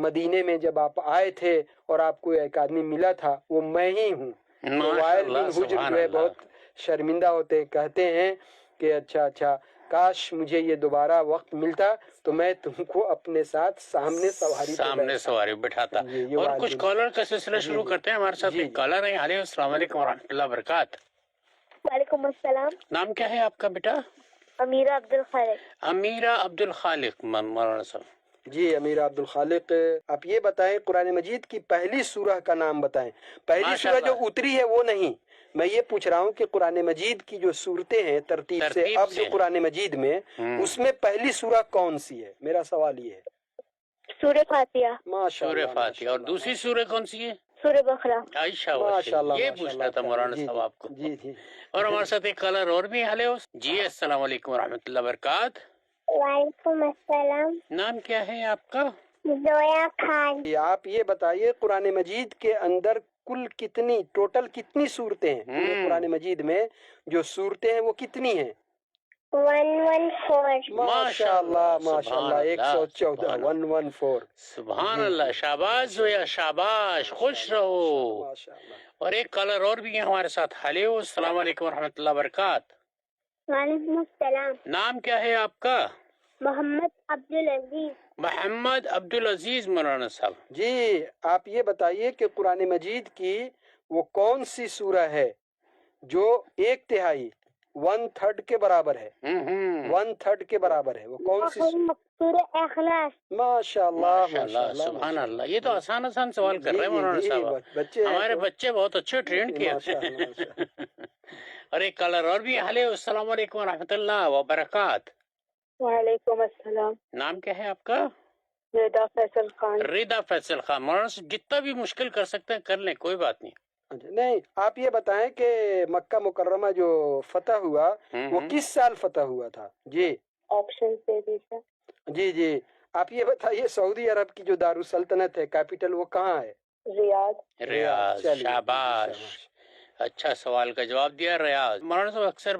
مدینے میں جب آپ آئے تھے اور آپ کو ایک آدمی ملا تھا وہ میں ہی ہوں. تو وائل بن حجر جو ہے بہت شرمندہ ہوتے ہیں, کہتے ہیں کہ اچھا کاش مجھے یہ دوبارہ وقت ملتا تو میں تم کو اپنے ساتھ سامنے سواری بٹھاتا. اور کچھ کالر کا سلسلہ شروع کرتے ہیں. ہمارے ساتھ ایک کالر ہے. السلام علیکم ورحمۃ اللہ وبرکاتہ. وعلیکم السلام. نام کیا ہے آپ کا بیٹا؟ امیرہ عبد الخالق. امیرہ عبد الخالق. مولانا صاحب. جی امیرہ عبد الخالق, آپ یہ بتائیں قرآن مجید کی پہلی سورہ کا نام بتائیں. پہلی سورہ جو اتری ہے وہ نہیں, میں یہ پوچھ رہا ہوں کہ قرآن مجید کی جو سورتیں ہیں ترتیب سے اب جو قرآن مجید میں اس میں پہلی سورہ کون سی ہے, میرا سوال یہ ہے. سورہ فاتحہ. سورہ فاتحہ. اور دوسری سورہ کون سی ہے؟ سورہ بقرہ. ماشاءاللہ, یہ پوچھنا تھا مولانا صاحب آپ کو. جی جی. اور ہمارے ساتھ ایک کالر اور بھی. ہلو جی, السلام علیکم ورحمۃ اللہ وبرکاتہ. وعلیکم السلام. نام کیا ہے آپ کا؟ زویا خان. آپ یہ بتائیے قرآن مجید کے اندر کل کتنی ٹوٹل کتنی صورتیں ہیں؟ پورے قرآن مجید میں جو صورتیں ہیں وہ کتنی ہیں؟ 114. ماشاءاللہ ماشاءاللہ, 114. 114. سبحان اللہ. شاباش زویا, شاباش, خوش رہو. ماشاءاللہ. اور ایک کالر اور بھی ہے ہمارے ساتھ. ہلو السلام علیکم ورحمۃ اللہ وبرکاتہ. وعلیکم السلام. نام کیا ہے آپ کا؟ محمد عبد العزیز. محمد عبد العزیز. مولانا صاحب جی آپ یہ بتائیے کہ قرآن مجید کی وہ کون سی سورہ ہے جو 1/3 1/3 کے برابر ہے؟ 1/3 کے برابر ہے, وہ کون سی؟ سورہ اخلاص. ماشاءاللہ ماشاءاللہ, سبحان اللہ. یہ تو آسان سوال کر رہے ہیں مولانا صاحب. ہمارے بچے بہت اچھے ٹرینڈ کیے. اور ایک کالر اور بھی. ہلو السلام علیکم ورحمۃ اللہ وبرکاتہ. وعلیکم السلام. نام کیا ہے آپ کا؟ رضا فیصل خان. رضا فیصل خان. مولانا صاحب جتنا بھی مشکل کر سکتے ہیں کر لیں, کوئی بات نہیں. نہیں, آپ یہ بتائیں کہ مکہ مکرمہ جو فتح ہوا وہ کس سال فتح ہوا تھا؟ جی آپشن سے دیجیے. جی آپ یہ بتائیے سعودی عرب کی جو دارالسلطنت ہے کیپٹل وہ کہاں ہے؟ ریاض. شاباش, اچھا سوال کا جواب دیا. ریاض. مولانا صاحب اکثر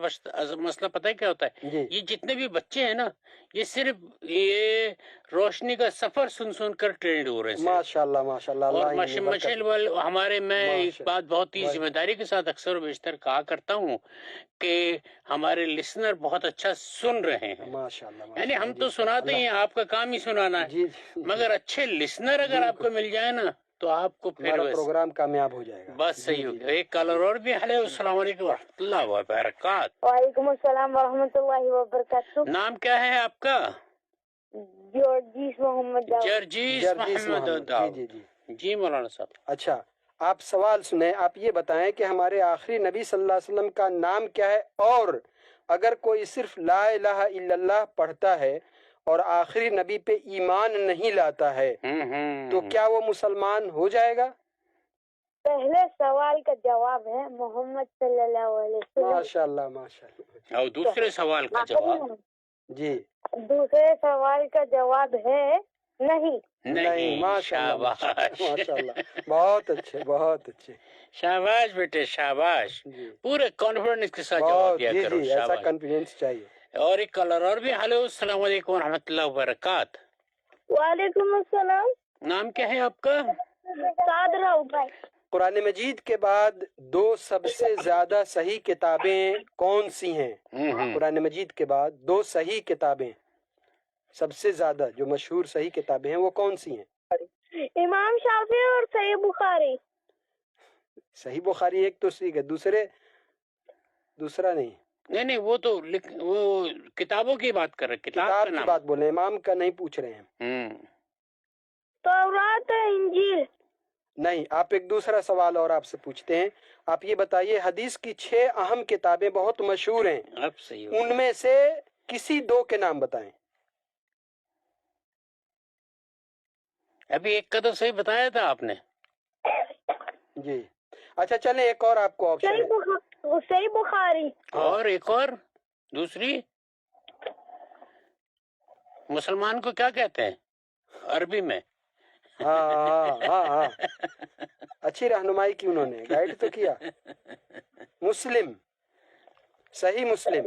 مسئلہ پتہ ہے کیا ہوتا ہے؟ یہ جتنے بھی بچے ہیں نا یہ صرف یہ روشنی کا سفر سن کر ٹرینڈ ہو رہے ہیں. ماشاءاللہ ماشاءاللہ. اور مشل ہمارے, میں ایک بات بہت ہی ذمہ داری کے ساتھ اکثر و بیشتر کہا کرتا ہوں کہ ہمارے لسنر بہت اچھا سن رہے ہیں. ماشاءاللہ. یعنی ہم تو سناتے ہیں, آپ کا کام ہی سنانا ہے, مگر اچھے لسنر اگر آپ کو مل جائے نا تو آپ کو پھر پروگرام کامیاب ہو جائے گا. بس صحیح ہو گیا. ایک کالر اور بھی. ہلو السلام علیکم ورحمۃ اللہ وبرکاتہ. وعلیکم السلام ورحمۃ اللہ وبرکاتہ. نام کیا ہے آپ کا؟ جرجیس محمد داؤد. جرجیس محمد داؤد. جی مولانا صاحب. اچھا آپ سوال سنیں. آپ یہ بتائیں کہ ہمارے آخری نبی صلی اللہ علیہ وسلم کا نام کیا ہے, اور اگر کوئی صرف لا الہ الا اللہ پڑھتا ہے اور آخری نبی پہ ایمان نہیں لاتا ہے تو کیا وہ مسلمان ہو جائے گا؟ پہلے سوال کا جواب ہے محمد صلی اللہ علیہ وسلم. ماشاءاللہ ماشاءاللہ. اور دوسرے سوال کا جواب؟ جی دوسرے سوال کا جواب ہے نہیں. ماشاءاللہ ماشاءاللہ. بہت اچھے بہت اچھے. شاباش بیٹے شاباش. پورے کانفیڈنس کے ساتھ جواب دیا کرو. ایسا کانفیڈنس چاہیے. اور ایک کالر اور بھی. ہلو السلام علیکم ورحمۃ اللہ وبرکاتہ. وعلیکم السلام. نام کیا ہے آپ کا؟ صادرہ عبید. قرآن مجید کے بعد 2 سب سے زیادہ صحیح کتابیں کون سی ہیں؟ قرآن مجید کے بعد 2 صحیح کتابیں سب سے زیادہ جو مشہور صحیح کتابیں ہیں وہ کون سی ہیں؟ امام شافعی اور صحیح بخاری. صحیح بخاری ایک تو ٹھیک ہے, دوسرا نہیں, وہ تو وہ کتابوں کی بات کر رہے, کتاب کی بات بولے, امام کا نہیں پوچھ رہے ہیں. تورات انجیل. نہیں, آپ ایک دوسرا سوال اور آپ سے پوچھتے ہیں. آپ یہ بتائیے حدیث کی 6 اہم کتابیں بہت مشہور ہیں, ان میں سے کسی 2 کے نام بتائیں. ابھی ایک کا تو صحیح بتایا تھا آپ نے. جی اچھا چلیں ایک اور آپ کو آپشن ہے. صحیح بخاری. اور ایک اور دوسری مسلمان کو کیا کہتے ہیں عربی میں؟ ہاں اچھی رہنمائی کی, انہوں نے گائیڈ تو کیا. مسلم, صحیح مسلم.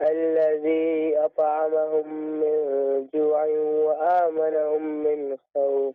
الذي أطعمهم من جوع وآمنهم من خوف।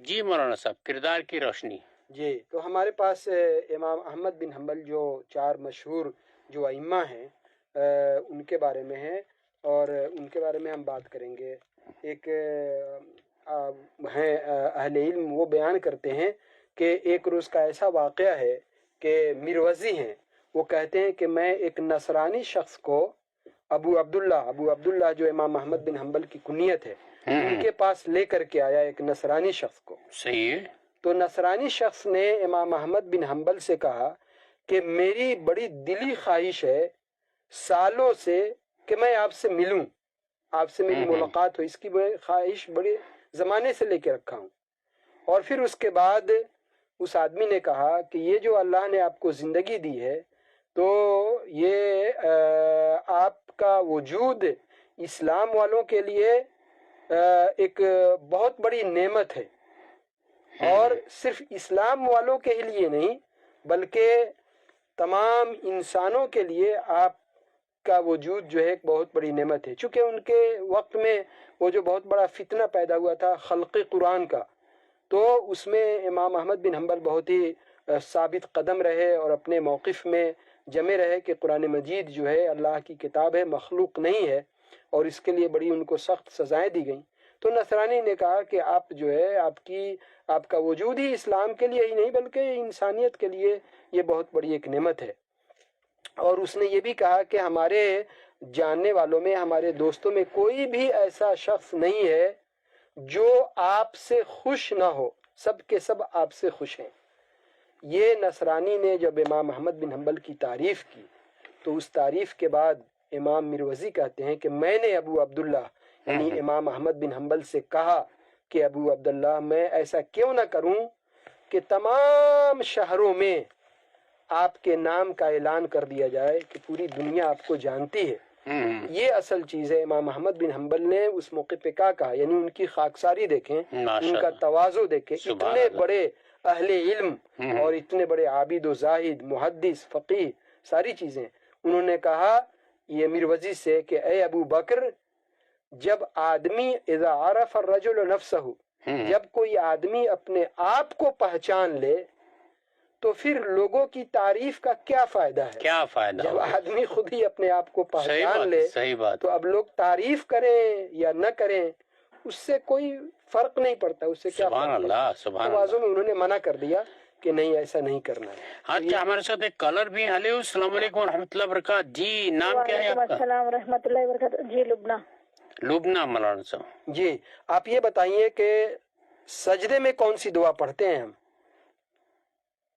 جی مولانا صاحب، کردار کی روشنی. جی، تو ہمارے پاس امام احمد بن حنبل جو 4 مشہور جو ائمہ ہیں ان کے بارے میں ہیں، اور ان کے بارے میں ہم بات کریں گے. ایک ہیں اہل علم، وہ بیان کرتے ہیں کہ ایک روز کا ایسا واقعہ ہے کہ مروزی ہیں، وہ کہتے ہیں کہ میں ایک نصرانی شخص کو ابو عبداللہ جو امام احمد بن حنبل کی کنیت ہے، ان کے پاس لے کر کے آیا ایک نصرانی شخص کو. صحیح ہے. تو نصرانی شخص نے امام احمد بن حنبل سے کہا کہ میری بڑی دلی خواہش ہے سالوں سے کہ میں آپ سے ملوں، آپ سے میری ملاقات ہو، اس کی خواہش بڑے زمانے سے لے کے رکھا ہوں. اور پھر اس کے بعد اس آدمی نے کہا کہ یہ جو اللہ نے آپ کو زندگی دی ہے تو یہ آپ کا وجود اسلام والوں کے لیے ایک بہت بڑی نعمت ہے، اور صرف اسلام والوں کے لیے نہیں بلکہ تمام انسانوں کے لیے آپ کا وجود جو ہے ایک بہت بڑی نعمت ہے. چونکہ ان کے وقت میں وہ جو بہت بڑا فتنہ پیدا ہوا تھا خلق قرآن کا، تو اس میں امام احمد بن حنبل بہت ہی ثابت قدم رہے اور اپنے موقف میں جمے رہے کہ قرآن مجید جو ہے اللہ کی کتاب ہے، مخلوق نہیں ہے، اور اس کے لیے بڑی ان کو سخت سزائیں دی گئیں. تو نصرانی نے کہا کہ آپ جو ہے آپ کا وجود ہی اسلام کے لیے ہی نہیں بلکہ انسانیت کے لیے یہ بہت بڑی ایک نعمت ہے. اور اس نے یہ بھی کہا کہ ہمارے جاننے والوں میں، ہمارے دوستوں میں کوئی بھی ایسا شخص نہیں ہے جو آپ سے خوش نہ ہو، سب کے سب آپ سے خوش ہیں. یہ نصرانی نے جب امام احمد بن حنبل کی تعریف کی تو اس تعریف کے بعد امام مروزی کہتے ہیں کہ میں نے ابو عبداللہ یعنی امام احمد بن حنبل سے کہا کہ ابو عبداللہ میں ایسا کیوں نہ کروں کہ تمام شہروں میں آپ کے نام کا اعلان کر دیا جائے کہ پوری دنیا آپ کو جانتی ہے. یہ اصل چیز ہے. امام احمد بن حنبل نے اس موقع پہ کہا، یعنی ان کی خاکساری دیکھیں، ان کا تواضع دیکھیں، اتنے بڑے اہل علم اور اتنے بڑے عابد و زاہد، محدث، فقیہ، ساری چیزیں. انہوں نے کہا یہ مروزی سے کہ اے ابو بکر، جب آدمی اذا عرف الرجل نفسہ، جب کوئی آدمی اپنے آپ کو پہچان لے تو پھر لوگوں کی تعریف کا کیا فائدہ ہے؟ کیا فائدہ؟ جب آدمی خود ہی اپنے آپ کو پہچان لے صحیح بات، تو اب لوگ تعریف کریں یا نہ کریں اس سے کوئی فرق نہیں پڑتا. اس سے کیا سبحان اللہ، سبحان اللہ. توازن میں انہوں نے منع کر دیا کہ نہیں، ایسا نہیں کرنا ہے. اچھا، ہمارے ساتھ ایک کالر بھی. ہیلو، السلام علیکم ورحمۃ اللہ وبرکاتہ. جی، نام کیا ہے آپ کا؟ السلام ورحمۃ اللہ وبرکاتہ. جی لبنہ مولانا صاحب. جی، آپ یہ بتائیے کہ سجدے میں کون سی دعا پڑھتے ہیں ہم؟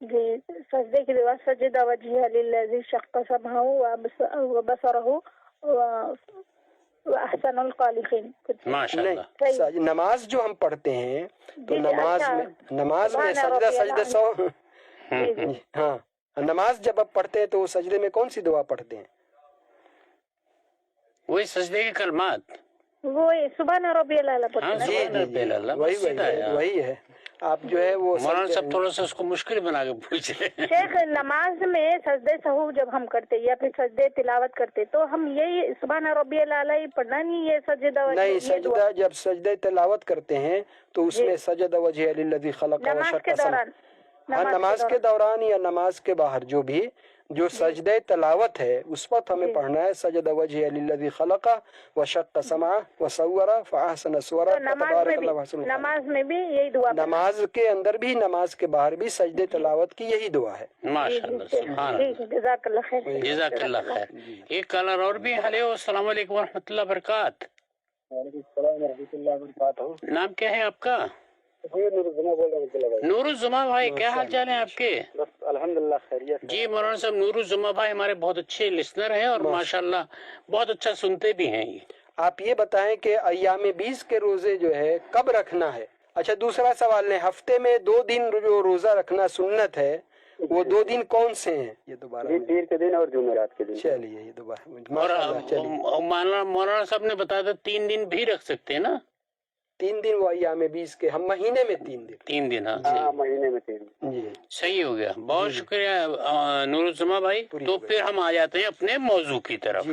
جی، سجدے کی دعا سجدہ وجہ للذی شق سمعہ وبصرہ واحسن الخالقین. ماشاء اللہ. نہیں، نماز جو ہم پڑھتے ہیں تو نماز میں سجدہ سو. ہاں، نماز جب آپ پڑھتے ہیں تو سجدے میں کون سی دعا پڑھتے ہیں؟ وہی سجدے کے کلمات، وہی سبحان ربی الاعلیٰ پڑھتے ہیں. وہی ہے. آپ جو ہے وہ مولانا صاحب تھوڑا سا اس کو مشکل بنا کے پوچھ رہے ہیں. شیخ، نماز میں سجدے سہو جب ہم کرتے یا پھر سجدے تلاوت کرتے تو ہم یہی سبحان ربی الاعلیٰ ہی پڑھنا نہیں، یہ سجدہ نہیں. سجدہ جب سجدے تلاوت کرتے ہیں تو اس میں سجدہ وجہ للذی خلق نماز کے دوران، نماز کے دوران یا نماز کے باہر جو سجدہ تلاوت ہے اس وقت ہمیں پڑھنا ہے سجدہ وجہ للذی خلق وشق سمعہ وصور فاحسن صورہ. نماز میں بھی یہی دعا، نماز کے اندر بھی نماز کے باہر بھی سجدہ تلاوت کی یہی دعا ہے. ماشاءاللہ، سبحان اللہ. جزاک اللہ خیر. جزاک اللہ خیر. ایک کالر اور بھی. ہیلو، السلام علیکم ورحمۃ اللہ وبرکاتہ. وعلیکم السلام ورحمۃ اللہ وبرکاتہ. نام کیا ہے آپ کا؟ نور الزما بھائی، کیا حال چال ہے آپ کے؟ بس الحمدللہ خیریت. جی مولانا صاحب، نور الزما بھائی ہمارے بہت اچھے لسنر ہیں اور ماشاءاللہ بہت اچھا سنتے بھی ہیں. آپ یہ بتائیں کہ ایام 20 کے روزے جو ہے کب رکھنا ہے؟ اچھا، دوسرا سوال ہے، ہفتے میں 2 دن جو روزہ رکھنا سنت ہے وہ 2 دن کون سے ہیں؟ یہ دوبارہ پیر کے دن اور جمعرات کے دن. چلیے یہ دوبارہ. اور مولانا صاحب نے بتایا تھا 3 دن بھی رکھ سکتے ہیں نا؟ 3 دن وہ ایام 20 کے، ہم مہینے میں 3 دن. 3 دن. ہاں، مہینے میں 3 دن. جی صحیح ہو گیا. بہت شکریہ نور الزما بھائی. تو پھر ہم آ جاتے ہیں اپنے موضوع کی طرف.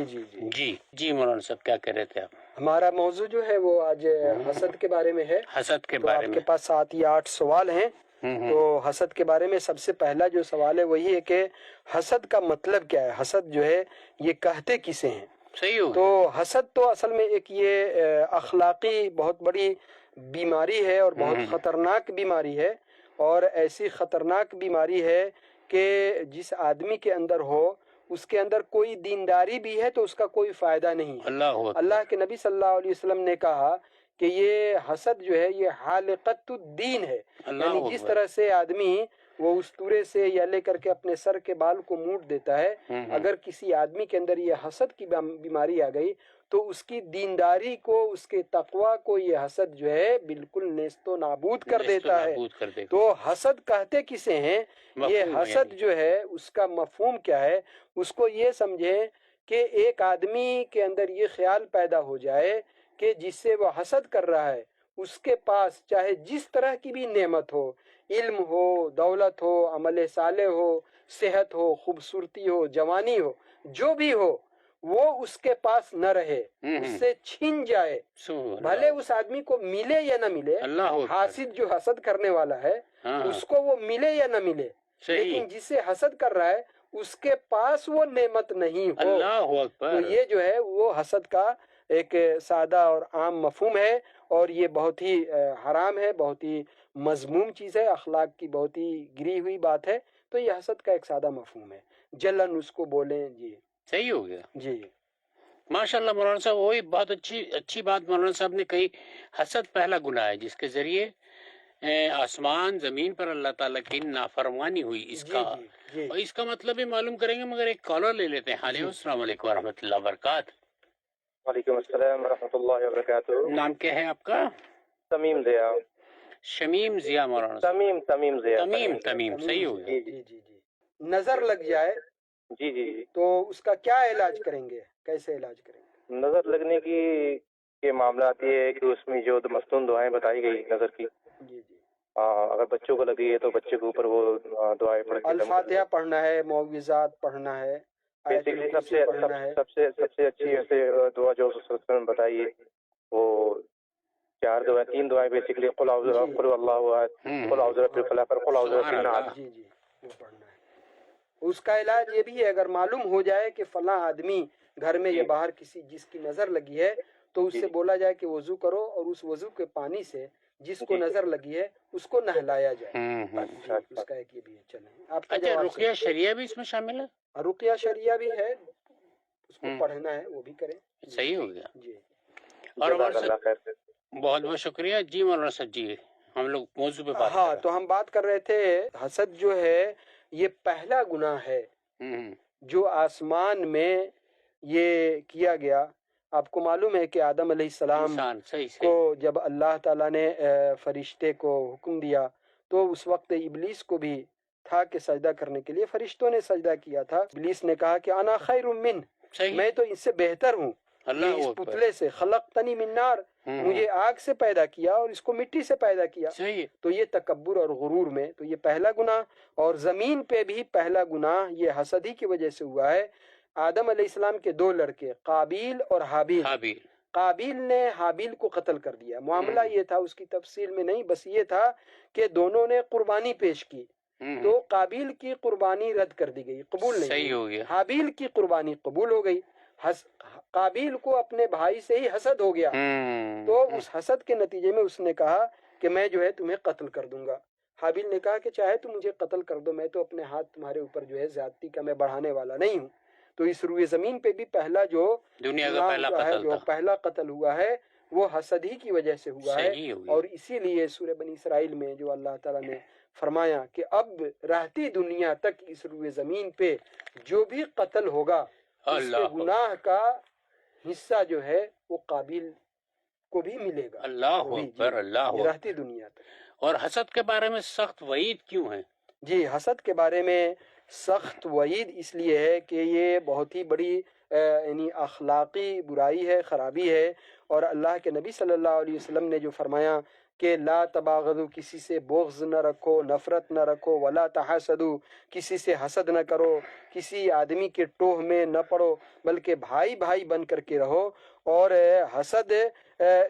جی جی مولانا صاحب کیا کہہ رہے تھے آپ؟ ہمارا موضوع جو ہے وہ آج حسد کے بارے میں ہے. حسد کے تو بارے آپ میں. کے پاس 7 یا 8 سوال ہیں. تو حسد کے بارے میں سب سے پہلا جو سوال ہے وہی ہے کہ حسد کا مطلب کیا ہے؟ حسد جو ہے یہ کہتے کسے ہیں؟ صحیح ہو تو حسد تو اصل میں ایک یہ اخلاقی بہت بڑی بیماری ہے اور بہت خطرناک بیماری ہے، اور ایسی خطرناک بیماری ہے کہ جس آدمی کے اندر ہو اس کے اندر کوئی دینداری بھی ہے تو اس کا کوئی فائدہ نہیں ہے. اللہ ہو. اللہ کے نبی صلی اللہ علیہ وسلم نے کہا کہ یہ حسد جو ہے یہ حالقۃ الدین ہے. یعنی جس طرح سے آدمی وہ استورے سے یا لے کر کے اپنے سر کے بال کو موٹ دیتا ہے، اگر کسی آدمی کے اندر یہ حسد کی بیماری آ گئی تو اس کی دینداری کو، اس کے تقوی کو یہ حسد جو ہے بالکل نیست و نابود کر دیتا ہے. تو حسد کہتے کسے ہیں؟ یہ حسد جو ہے اس کا مفہوم کیا ہے؟ اس کو یہ سمجھیں کہ ایک آدمی کے اندر یہ خیال پیدا ہو جائے کہ جس سے وہ حسد کر رہا ہے اس کے پاس چاہے جس طرح کی بھی نعمت ہو، علم ہو، دولت ہو، عمل صالح ہو، صحت ہو، خوبصورتی ہو، جوانی ہو، جو بھی ہو، وہ اس کے پاس نہ رہے، اس سے چھن جائے. بھلے اس آدمی کو ملے یا نہ ملے، حاسد جو حسد کرنے والا ہے اس کو وہ ملے یا نہ ملے، لیکن جس سے حسد کر رہا ہے اس کے پاس وہ نعمت نہیں ہو. تو یہ جو ہے وہ حسد کا ایک سادہ اور عام مفہوم ہے، اور یہ بہت ہی حرام ہے، بہت ہی مذموم چیز ہے، اخلاق کی بہت ہی گری ہوئی بات ہے. تو یہ حسد کا ایک سادہ مفہوم ہے، جلن اس کو بولیں. جی صحیح ہو گیا. جی ماشاءاللہ مولانا صاحب، وہی بہت اچھی بات مولانا صاحب نے کہی. حسد پہلا گناہ ہے جس کے ذریعے آسمان زمین پر اللہ تعالیٰ کی نافرمانی ہوئی. اور اس کا مطلب بھی معلوم کریں گے، مگر ایک کالر لے لیتے ہیں. السلام علیکم ورحمۃ اللہ وبرکاتہ. وعلیکم السلام ورحمۃ اللہ وبرکاتہ. نام کیا ہے آپ کا؟ تمیم ضیاء. شمیم ضیاء مولانا صاحب. تمیم ضیاء. تمیم صحیح ہو گیا. جی نظر لگ جائے جی تو اس کا کیا علاج کریں گے؟ کیسے علاج کریں گے؟ نظر لگنے کی کے معاملات یہ ہے کہ اس میں جو مستون دعائیں بتائی گئی نظر کی، اگر بچوں کو لگی ہے تو بچے کے اوپر وہ دعائیں پڑھ کے الفاتحہ پڑھنا ہے، معوذات پڑھنا ہے، بیسیکلی سب سے اچھی ایسے دعا جو بتائی ہے وہ 4 دعائیں، 3 دعائیں بیسیکلی قل اعوذ قل اللہ احد، قل اعوذ برب الفلق اور قل اعوذ برب الناس. جی وہ پڑھنا ہے. اس کا علاج یہ بھی ہے، اگر معلوم ہو جائے کہ فلاں آدمی گھر میں یا باہر کسی جس کی نظر لگی ہے تو اس سے بولا جائے کہ وضو کرو اور اس وضو کے پانی سے جس کو نظر لگی ہے اس کو نہلایا جائے. اس کا ایک یہ بھی ہے. چلیں آپ کا اچھا، رقیہ شریعہ بھی اس میں شامل ہے؟ رقیہ شریعہ بھی ہے، اس کو پڑھنا ہے وہ بھی کریں. صحیح ہو گیا. جی اور بہت بہت شکریہ. جی مولانا صاحب، جی ہم لوگ موضوع پہ بات ہاں تو ہم بات کر رہے تھے حسد جو ہے یہ پہلا گناہ ہے جو آسمان میں یہ کیا گیا. آپ کو معلوم ہے کہ آدم علیہ السلام کو جب اللہ تعالیٰ نے فرشتے کو حکم دیا تو اس وقت ابلیس کو بھی تھا کہ سجدہ کرنے کے لیے، فرشتوں نے سجدہ کیا تھا. ابلیس نے کہا کہ انا خیر من، میں تو اس سے بہتر ہوں، اس پتلے سے خلقتنی من نار، مجھے آگ سے پیدا کیا اور اس کو مٹی سے پیدا کیا. تو یہ تکبر اور غرور میں تو یہ پہلا گناہ. اور زمین پہ بھی پہلا گناہ یہ حسد ہی کی وجہ سے ہوا ہے. آدم علیہ السلام کے 2 لڑکے قابیل اور حابیل. قابیل نے حابیل کو قتل کر دیا. معاملہ یہ تھا، اس کی تفصیل میں نہیں، بس یہ تھا کہ دونوں نے قربانی پیش کی تو قابیل کی قربانی رد کر دی گئی، قبول نہیں ہوئی. حابیل کی قربانی قبول ہو گئی. قابیل کو اپنے بھائی سے ہی حسد ہو گیا، تو اس حسد کے نتیجے میں اس نے کہا کہ میں جو ہے تمہیں قتل کر دوں گا. حابیل نے کہا کہ چاہے تم مجھے قتل کر دو، میں تو اپنے ہاتھ تمہارے اوپر جو ہے زیادتی کا میں بڑھانے والا نہیں ہوں. تو اس روئے زمین پہ بھی پہلا جو دنیا کا پہلا قتل ہوا ہے وہ حسد ہی کی وجہ سے ہوا ہے. اور اسی لیے سورہ بنی اسرائیل میں جو اللہ تعالیٰ نے فرمایا کہ اب رہتی دنیا تک اس روئے زمین پہ جو بھی قتل ہوگا اس کے گناہ کا حصہ جو ہے وہ قابیل کو بھی ملے گا. اللہ اکبر، اللہ رہتی دنیا تک. اور حسد کے بارے میں سخت وعید کیوں ہے؟ جی حسد کے بارے میں سخت وعید اس لیے ہے کہ یہ بہت ہی بڑی یعنی اخلاقی برائی ہے، خرابی ہے. اور اللہ کے نبی صلی اللہ علیہ وسلم نے جو فرمایا کہ لا تباغضو، کسی سے بغض نہ رکھو، نفرت نہ رکھو، ولا تحاسدو، کسی سے حسد نہ کرو، کسی آدمی کے ٹوہ میں نہ پڑو، بلکہ بھائی بھائی بن کر کے رہو۔ اور حسد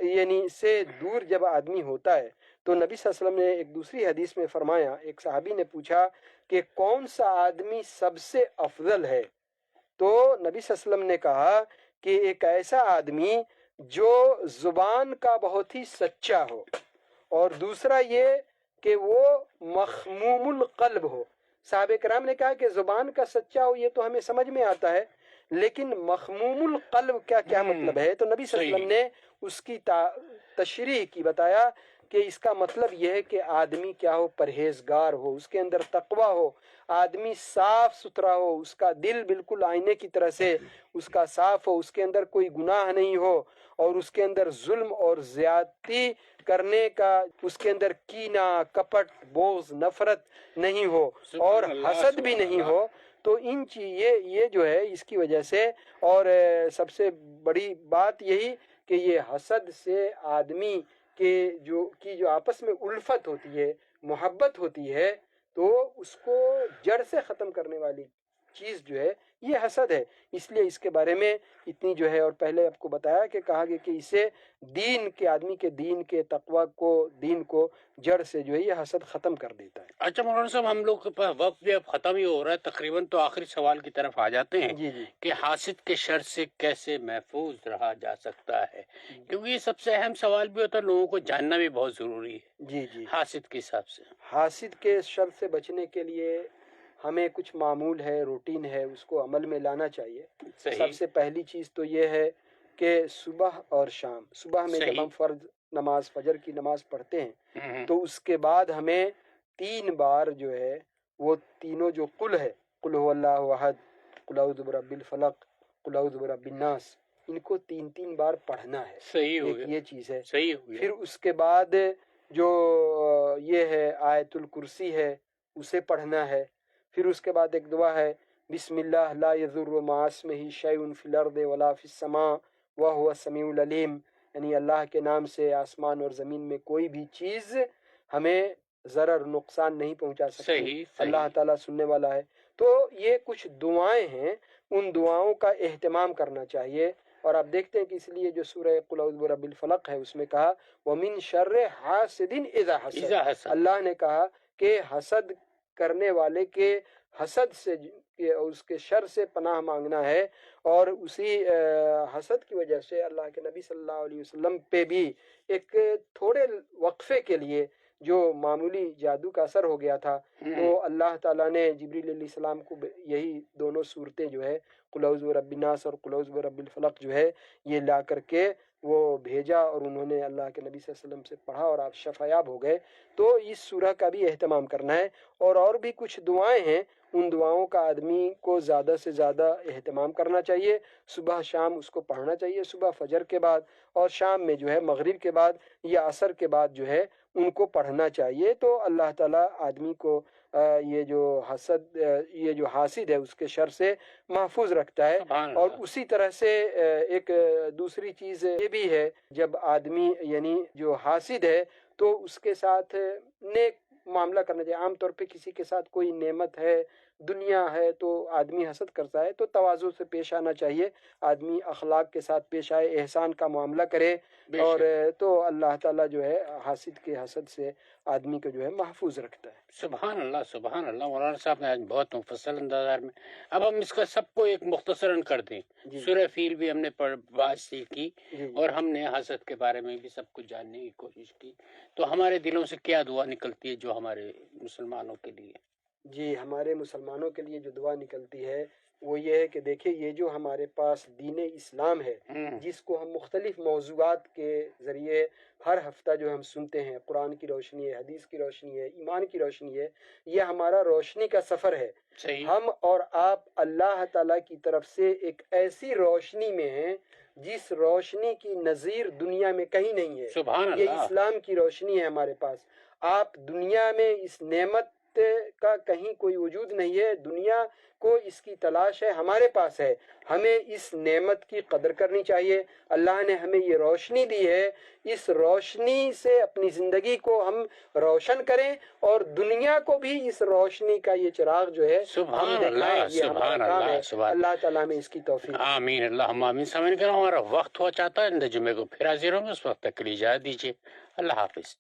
یعنی سے دور جب آدمی ہوتا ہے تو نبی صلی اللہ علیہ وسلم نے ایک دوسری حدیث میں فرمایا، ایک صحابی نے پوچھا کہ کون سا آدمی سب سے افضل ہے؟ تو نبی صلی اللہ علیہ وسلم نے کہا کہ ایک ایسا آدمی جو زبان کا بہت ہی سچا ہو، اور دوسرا یہ کہ وہ مخموم القلب ہو۔ صحابہ کرام نے کہا کہ زبان کا سچا ہو یہ تو ہمیں سمجھ میں آتا ہے، لیکن مخموم القلب کیا مطلب ہے؟ تو نبی صلی اللہ علیہ وسلم نے اس کی تشریح کی، بتایا کہ اس کا مطلب یہ ہے کہ آدمی کیا ہو؟ پرہیزگار ہو، اس کے اندر تقوی ہو، آدمی صاف ستھرا ہو، اس کا دل بالکل آئینے کی طرح سے اس کا صاف ہو، اس کے اندر کوئی گناہ نہیں ہو، اور اس کے اندر ظلم اور زیادتی کرنے کا، اس کے اندر کینہ، کپٹ، بغض، نفرت نہیں ہو، اور حسد بھی نہیں ہو۔ تو یہ جو ہے اس کی وجہ سے، اور سب سے بڑی بات یہی کہ یہ حسد سے آدمی کے جو آپس میں الفت ہوتی ہے، محبت ہوتی ہے، تو اس کو جڑ سے ختم کرنے والی چیز جو ہے یہ حسد ہے۔ اس لیے اس کے بارے میں اتنی جو ہے، اور پہلے آپ کو بتایا کہ کہا گیا کہ اسے دین کے، آدمی کے دین کے تقوی کو، دین کو جڑ سے جو ہے یہ حسد ختم کر دیتا ہے۔ اچھا مولانا صاحب، ہم لوگ کے پاس وقت بھی اب ختم ہی ہو رہا ہے تقریباً، تو آخری سوال کی طرف آ جاتے ہیں جی جی کہ حاسد کے شر سے کیسے محفوظ رہا جا سکتا ہے، کیونکہ یہ سب سے اہم سوال بھی ہوتا ہے، لوگوں کو جاننا بھی بہت ضروری ہے جی جی حاسد کے حساب سے۔ حاسد کے شر سے بچنے کے لیے ہمیں کچھ معمول ہے، روٹین ہے، اس کو عمل میں لانا چاہیے۔ سب سے پہلی چیز تو یہ ہے کہ صبح اور شام، صبح میں جب ہم فرض نماز، فجر کی نماز پڑھتے ہیں تو اس کے بعد ہمیں 3 بار جو ہے وہ تینوں جو قل ہے، قل هو اللہ احد، قل اعوذ برب الفلق، قل اعوذ برب الناس، ان کو 3 بار پڑھنا ہے۔ صحیح ہو ایک گیا، یہ چیز ہے۔ صحیح ہو گیا۔ پھر اس کے بعد جو یہ ہے آیت الکرسی ہے اسے پڑھنا ہے۔ پھر اس کے بعد ایک دعا ہے، بسم اللہ لا یضر مع اسمہ شیء فی الارض ولا فی السماء وہو السمیع العلیم، یعنی اللہ کے نام سے آسمان اور زمین میں کوئی بھی چیز ہمیں ضرر نقصان نہیں پہنچا سکتی، صحیح۔ اللہ تعالیٰ سننے والا ہے۔ تو یہ کچھ دعائیں ہیں، ان دعاؤں کا اہتمام کرنا چاہیے۔ اور آپ دیکھتے ہیں کہ اس لیے جو سورہ قل اعوذ برب الفلق ہے اس میں کہا وَمِن شَرِّ حَاسِدٍ إِذَا حَسَدَ، اللہ نے کہا کہ حسد کرنے والے کے حسد سے، اس کے شر سے پناہ مانگنا ہے۔ اور اسی حسد کی وجہ سے اللہ کے نبی صلی اللہ علیہ وسلم پہ بھی ایک تھوڑے وقفے کے لیے جو معمولی جادو کا اثر ہو گیا تھا، تو اللہ تعالیٰ نے جبریل علیہ السلام کو یہی دونوں صورتیں جو ہے قل اعوذ برب الناس اور قل اعوذ برب الفلق جو ہے یہ لا کر کے وہ بھیجا، اور انہوں نے اللہ کے نبی صلی اللہ علیہ وسلم سے پڑھا اور آپ شفایاب ہو گئے۔ تو اس سورہ کا بھی اہتمام کرنا ہے، اور بھی کچھ دعائیں ہیں، ان دعاؤں کا آدمی کو زیادہ سے زیادہ اہتمام کرنا چاہیے۔ صبح شام اس کو پڑھنا چاہیے، صبح فجر کے بعد، اور شام میں جو ہے مغرب کے بعد یا عصر کے بعد جو ہے ان کو پڑھنا چاہیے۔ تو اللہ تعالیٰ آدمی کو یہ جو حاسد ہے اس کے شر سے محفوظ رکھتا ہے۔ اور اسی طرح سے ایک دوسری چیز یہ بھی ہے، جب آدمی یعنی جو حاسد ہے تو اس کے ساتھ نیک معاملہ کرنا چاہیے۔ عام طور پہ کسی کے ساتھ کوئی نعمت ہے، دنیا ہے، تو آدمی حسد کرتا ہے، تو تواضع سے پیش آنا چاہیے، آدمی اخلاق کے ساتھ پیش آئے، احسان کا معاملہ کرے، اور تو اللہ تعالیٰ جو ہے حاسد کے حسد سے آدمی کو جو ہے محفوظ رکھتا ہے۔ سبحان اللہ، سبحان اللہ۔ مولانا صاحب نے آج بہت مفصل انداز میں، اب ہم اس کا سب کو ایک مختصراً کر دیں۔ سورہ فیل بھی ہم نے بات کی، اور ہم نے حسد کے بارے میں بھی سب کچھ جاننے کی کوشش کی، تو ہمارے دلوں سے کیا دعا نکلتی ہے جو ہمارے مسلمانوں کے لیے؟ جی، ہمارے مسلمانوں کے لیے جو دعا نکلتی ہے وہ یہ ہے کہ دیکھیں، یہ جو ہمارے پاس دین اسلام ہے، جس کو ہم مختلف موضوعات کے ذریعے ہر ہفتہ جو ہم سنتے ہیں، قرآن کی روشنی ہے، حدیث کی روشنی ہے، ایمان کی روشنی ہے، یہ ہمارا روشنی کا سفر ہے۔ ہم اور آپ اللہ تعالیٰ کی طرف سے ایک ایسی روشنی میں ہیں جس روشنی کی نظیر دنیا میں کہیں نہیں ہے۔ سبحان اللہ۔ یہ اسلام کی روشنی ہے ہمارے پاس۔ آپ دنیا میں اس نعمت کا کہیں کوئی وجود نہیں ہے. دنیا کو اس کی تلاش ہے، ہمارے پاس ہے. ہمیں اس نعمت کی قدر کرنی چاہیے. اللہ نے ہمیں یہ روشنی دی ہے، اس روشنی سے اپنی زندگی کو ہم روشن کریں اور دنیا کو بھی اس روشنی کا یہ چراغ جو ہے ہم دکھائیں. یہ ہمارا کام ہے. اللہ تعالیٰ میں اس کی توفیق. آمین اللہم آمین. سامعین کرام، ہمارا وقت ہوا چاہتا ہے جمعے کو پھر حاضر ہوں گے، اس وقت تک کے لیے اجازت دیجیے. اللہ حافظ.